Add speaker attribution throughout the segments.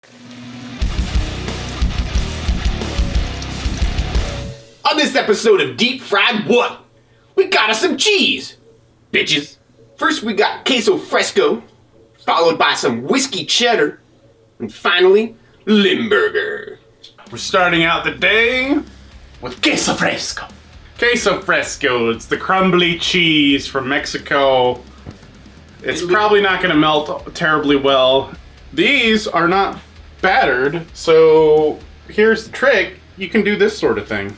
Speaker 1: On this episode of Deep Fried What? We got us some cheese, bitches. First we got queso fresco, followed by some whiskey cheddar, and finally, limburger.
Speaker 2: We're starting out the day
Speaker 1: With queso fresco.
Speaker 2: queso fresco. It's the crumbly cheese from Mexico. It's probably not going to melt terribly well. These are not battered, so here's the trick. You can do this sort of thing.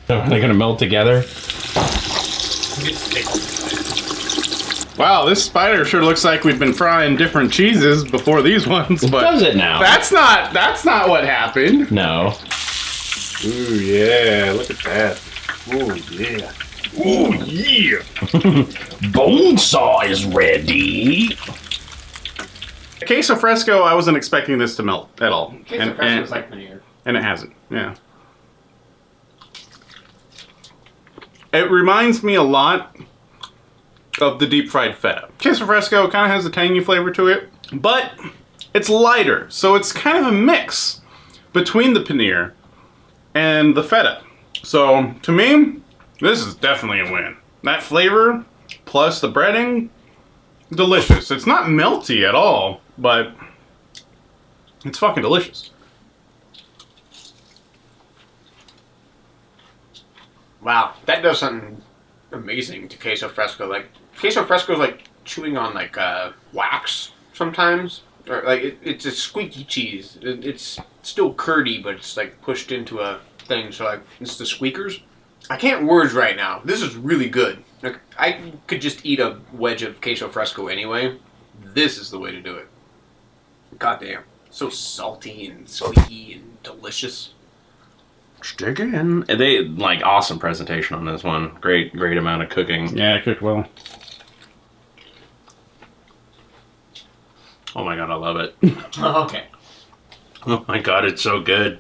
Speaker 3: Are they gonna melt together?
Speaker 2: Wow, this spider sure looks like we've been frying different cheeses before these ones, but
Speaker 3: Does it now?
Speaker 2: that's not what happened.
Speaker 3: No.
Speaker 2: Ooh yeah, look at that. Ooh yeah. Ooh yeah.
Speaker 3: Bone saw is ready.
Speaker 2: Queso fresco, I wasn't expecting this to melt at all.
Speaker 1: Queso fresco is like veneer.
Speaker 2: And it hasn't, yeah. It reminds me a lot of the deep fried feta. Queso fresco kind of has a tangy flavor to it, but it's lighter, so it's kind of a mix between the paneer and the feta. So to me, this is definitely a win. That flavor plus the breading, delicious. It's not melty at all, but it's fucking delicious.
Speaker 1: Wow, that does something amazing to queso fresco. Like, queso fresco is like chewing on like wax sometimes. Or like it's a squeaky cheese. It's still curdy, but it's like pushed into a thing. So like it's the squeakers. I can't words right now. This is really good. Like, I could just eat a wedge of queso fresco anyway. This is the way to do it. Goddamn, so salty and squeaky and delicious.
Speaker 3: Stick it in. They like awesome presentation on this one. Great amount of cooking.
Speaker 2: Yeah, it cooked well.
Speaker 3: Oh my god, I love it.
Speaker 1: Oh, okay.
Speaker 3: Oh my god, it's so good.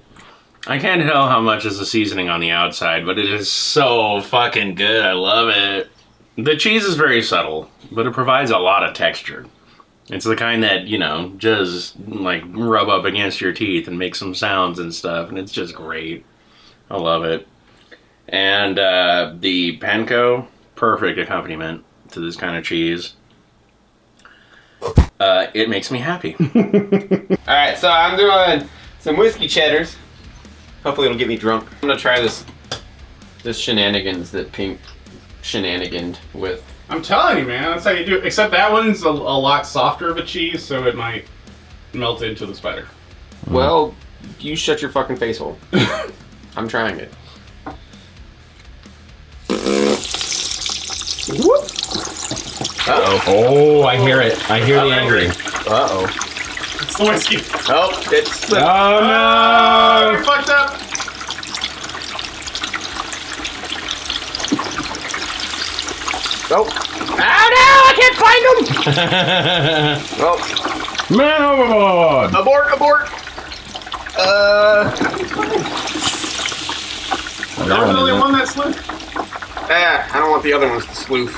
Speaker 3: I can't tell how much is the seasoning on the outside, but it is so fucking good. I love it. The cheese is very subtle, but it provides a lot of texture. It's the kind that, you know, just like rub up against your teeth and make some sounds and stuff, and it's just great. I love it. And the panko, perfect accompaniment to this kind of cheese. It makes me happy.
Speaker 1: Alright, so I'm doing some whiskey cheddars. Hopefully it'll get me drunk. I'm gonna try this shenanigans that Pink shenaniganed with.
Speaker 2: I'm telling you, man, that's how you do it. Except that one's a lot softer of a cheese, so it might melt into the spider.
Speaker 1: Well, you shut your fucking face hole. I'm trying it.
Speaker 3: Uh-oh. Oh, I hear it. I hear the angry.
Speaker 1: Uh-oh.
Speaker 2: It's the whiskey.
Speaker 1: Oh, it's...
Speaker 3: Oh,
Speaker 2: Oh,
Speaker 3: no!
Speaker 2: you're fucked up.
Speaker 1: Oh. Oh no, I can't find them! Oh.
Speaker 3: Man overboard!
Speaker 1: Abort!
Speaker 2: That was the only one that slipped.
Speaker 1: I don't want the other ones to sloof.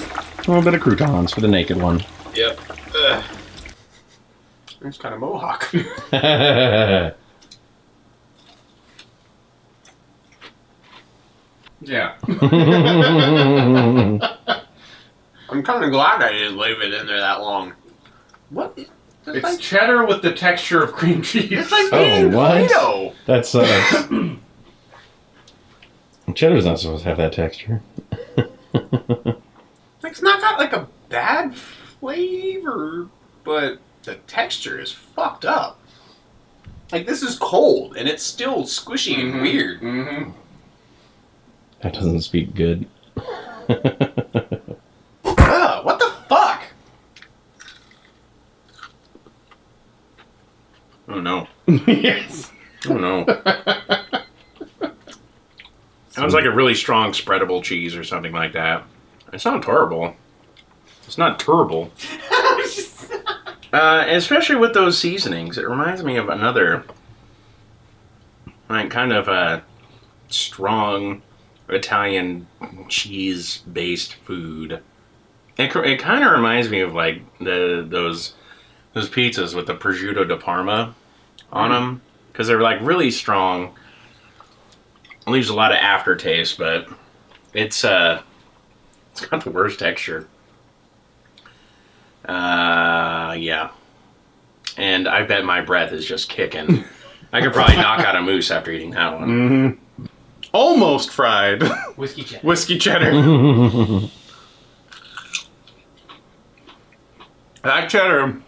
Speaker 3: A little bit of croutons for the naked one.
Speaker 1: Yep. It's kind of mohawk.
Speaker 2: Yeah.
Speaker 1: I'm kind of glad I didn't leave it in there that long. What?
Speaker 2: It's cheddar with the texture of cream cheese.
Speaker 1: It's like
Speaker 3: Oh,
Speaker 1: eating
Speaker 3: what?
Speaker 1: Play-Doh.
Speaker 3: That's cheddar's not supposed to have that texture.
Speaker 1: It's not got like a bad flavor, but the texture is fucked up. Like, this is cold and it's still squishy and weird.
Speaker 2: Mm-hmm.
Speaker 3: That doesn't speak good.
Speaker 1: Ugh, what the fuck?
Speaker 3: Oh no.
Speaker 2: Yes.
Speaker 3: Oh no. Sounds like a really strong spreadable cheese or something like that. It's not terrible. It's not terrible. Especially with those seasonings. It reminds me of another, like, kind of a strong Italian cheese-based food. It kind of reminds me of, like, the those pizzas with the prosciutto di Parma on them because they're like really strong. It leaves a lot of aftertaste, but it's got the worst texture. Yeah. And I bet my breath is just kicking. I could probably knock out a moose after eating that one.
Speaker 2: Mm-hmm. Almost fried.
Speaker 1: Whiskey cheddar.
Speaker 2: Whiskey cheddar. That cheddar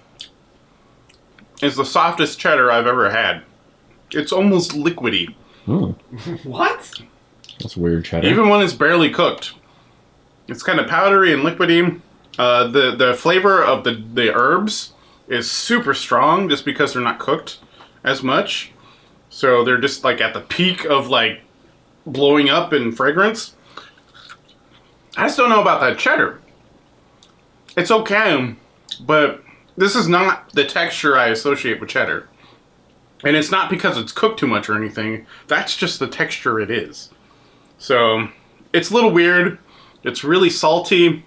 Speaker 2: is the softest cheddar I've ever had. It's almost liquidy.
Speaker 1: What?
Speaker 3: That's weird cheddar.
Speaker 2: Even when it's barely cooked. It's kind of powdery and liquidy. The flavor of the herbs is super strong just because they're not cooked as much. So they're just like at the peak of like blowing up in fragrance. I just don't know about that cheddar. It's okay, but this is not the texture I associate with cheddar. And it's not because it's cooked too much or anything. That's just the texture it is. So it's a little weird. It's really salty.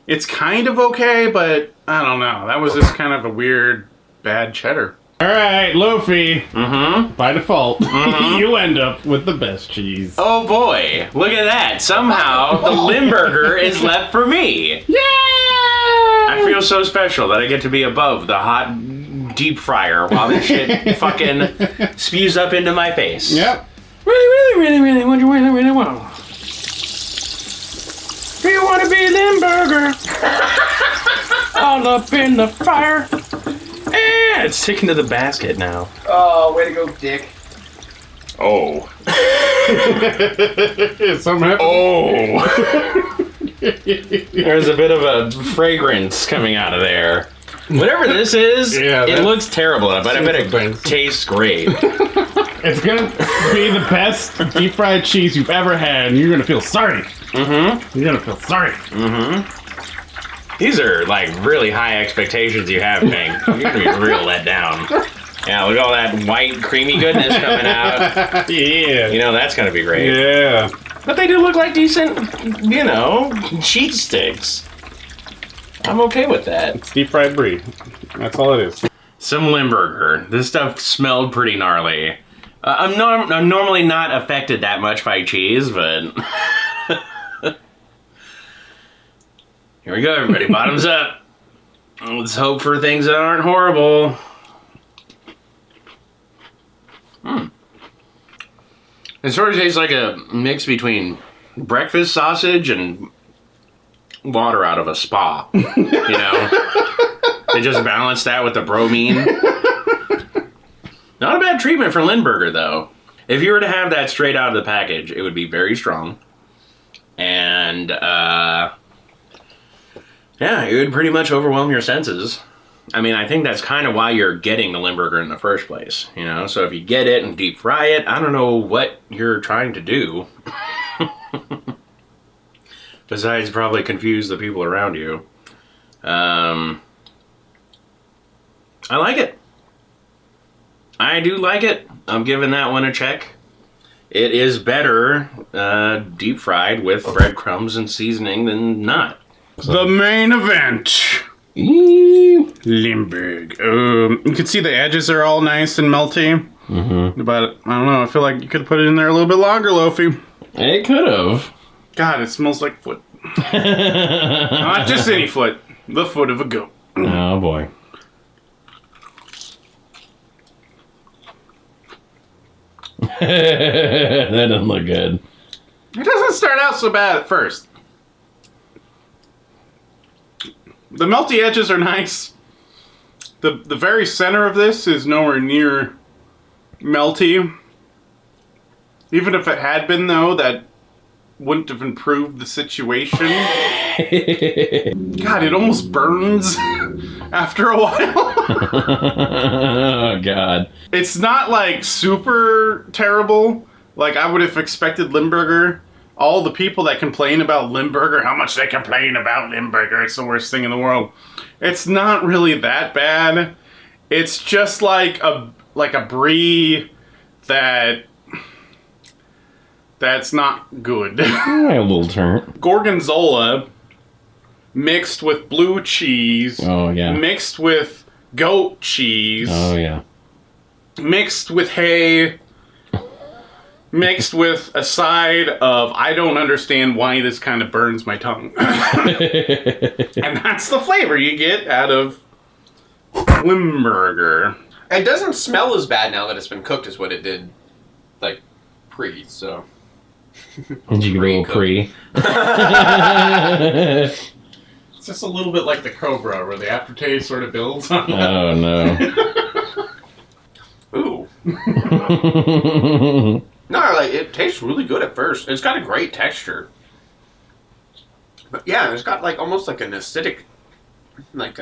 Speaker 2: It's kind of okay, but I don't know. That was just kind of a weird, bad cheddar.
Speaker 4: All right, Loafy.
Speaker 3: Mm-hmm.
Speaker 4: By default, you end up with the best cheese.
Speaker 3: Oh boy, look at that. Somehow the Limburger is left for me.
Speaker 4: Yeah!
Speaker 3: I feel so special that I get to be above the hot deep fryer while this shit fucking spews up into my face.
Speaker 4: Yep.
Speaker 3: Really, what do you really want? Do you want to be Limburger? All up in the fire. And it's sticking to the basket now.
Speaker 1: Oh, way to go, Dick.
Speaker 3: Oh.
Speaker 4: Something happened.
Speaker 3: Oh. There's a bit of a fragrance coming out of there. Whatever this is,
Speaker 4: Yeah,
Speaker 3: it
Speaker 4: that-
Speaker 3: looks terrible, but I bet it tastes great.
Speaker 4: It's gonna be the best deep fried cheese you've ever had, and you're gonna feel sorry.
Speaker 3: Mm-hmm.
Speaker 4: You're gonna feel sorry.
Speaker 3: Mm-hmm. These are like really high expectations you have, Pink. You're gonna be real let down. Yeah, look at all that white, creamy goodness coming out.
Speaker 4: Yeah.
Speaker 3: You know, that's gonna be great.
Speaker 4: Yeah.
Speaker 3: But they do look like decent, cheese sticks. I'm okay with that.
Speaker 4: It's deep fried brie. That's all it is.
Speaker 3: Some Limburger. This stuff smelled pretty gnarly. I'm normally not affected that much by cheese, but... Here we go, everybody. Bottoms up. Let's hope for things that aren't horrible. It sort of tastes like a mix between breakfast sausage and water out of a spa. You know? They just balance that with the bromine. Not a bad treatment for Limburger, though. If you were to have that straight out of the package, it would be very strong. And, yeah, it would pretty much overwhelm your senses. I mean, I think that's kind of why you're getting the Limburger in the first place, you know? So if you get it and deep fry it, I don't know what you're trying to do. Besides probably confuse the people around you. I like it. I do like it. I'm giving that one a check. It is better deep fried with breadcrumbs and seasoning than not.
Speaker 2: The main event. Limburg. You can see the edges are all nice and melty.
Speaker 3: Mm-hmm.
Speaker 2: But I don't know. I feel like you could have put it in there a little bit longer, Loafy.
Speaker 3: It could have.
Speaker 2: God, it smells like foot. Not just any foot. The foot of a goat.
Speaker 3: Oh boy. That doesn't look good.
Speaker 2: It doesn't start out so bad at first. The melty edges are nice. The very center of this is nowhere near melty. Even if it had been, though, that wouldn't have improved the situation. God, it almost burns after a while.
Speaker 3: Oh god.
Speaker 2: It's not like super terrible. Like I would have expected Limburger. All the people that complain about Limburger, how much they complain about Limburger, it's the worst thing in the world. It's not really that bad. It's just like a brie that's not good.
Speaker 3: A little turn.
Speaker 2: Gorgonzola mixed with blue cheese.
Speaker 3: Oh yeah.
Speaker 2: Mixed with goat cheese
Speaker 3: Oh, yeah.
Speaker 2: mixed with hay, mixed with a side of I don't understand why this kind of burns my tongue. And that's the flavor you get out of limburger.
Speaker 1: It doesn't smell as bad now that it's been cooked as what it did, like, pre, so.
Speaker 3: Did you give a little pre?
Speaker 2: It's just a little bit like the Cobra, where the aftertaste sort of builds on that.
Speaker 3: Oh, no.
Speaker 1: Ooh. No, like, it tastes really good at first. It's got a great texture. But yeah, it's got, like, almost like an acidic, like,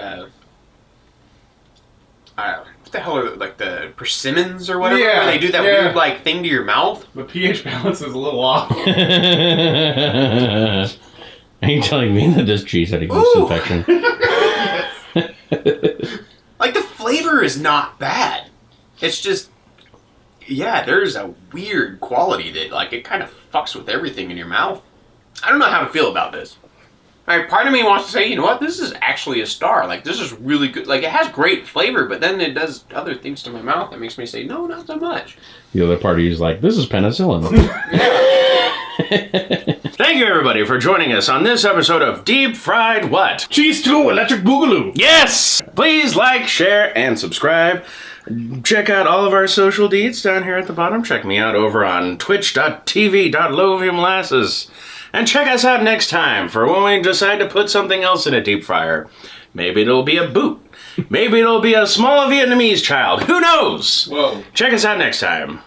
Speaker 1: what the hell are like the persimmons or whatever?
Speaker 2: Yeah,
Speaker 1: where they do that
Speaker 2: yeah.
Speaker 1: weird like thing to your mouth.
Speaker 2: The pH balance is a little off.
Speaker 3: Are you telling me that this cheese had a yeast
Speaker 1: Ooh.
Speaker 3: infection?
Speaker 1: Like the flavor is not bad. It's just, yeah, there's a weird quality that like it kind of fucks with everything in your mouth. I don't know how to feel about this. Like, part of me wants to say, you know what, this is actually a star. Like, this is really good. Like, it has great flavor, but then it does other things to my mouth that makes me say, no, not so much.
Speaker 3: The other party is like, this is penicillin. Thank you, everybody, for joining us on this episode of Deep Fried What?
Speaker 2: Cheese to electric boogaloo.
Speaker 3: Yes! Please like, share, and subscribe. Check out all of our social deeds down here at the bottom. Check me out over on twitch.tv.loafy and check us out next time for when we decide to put something else in a deep fryer. Maybe it'll be a boot. Maybe it'll be a small Vietnamese child. Who knows?
Speaker 2: Whoa.
Speaker 3: Check us out next time.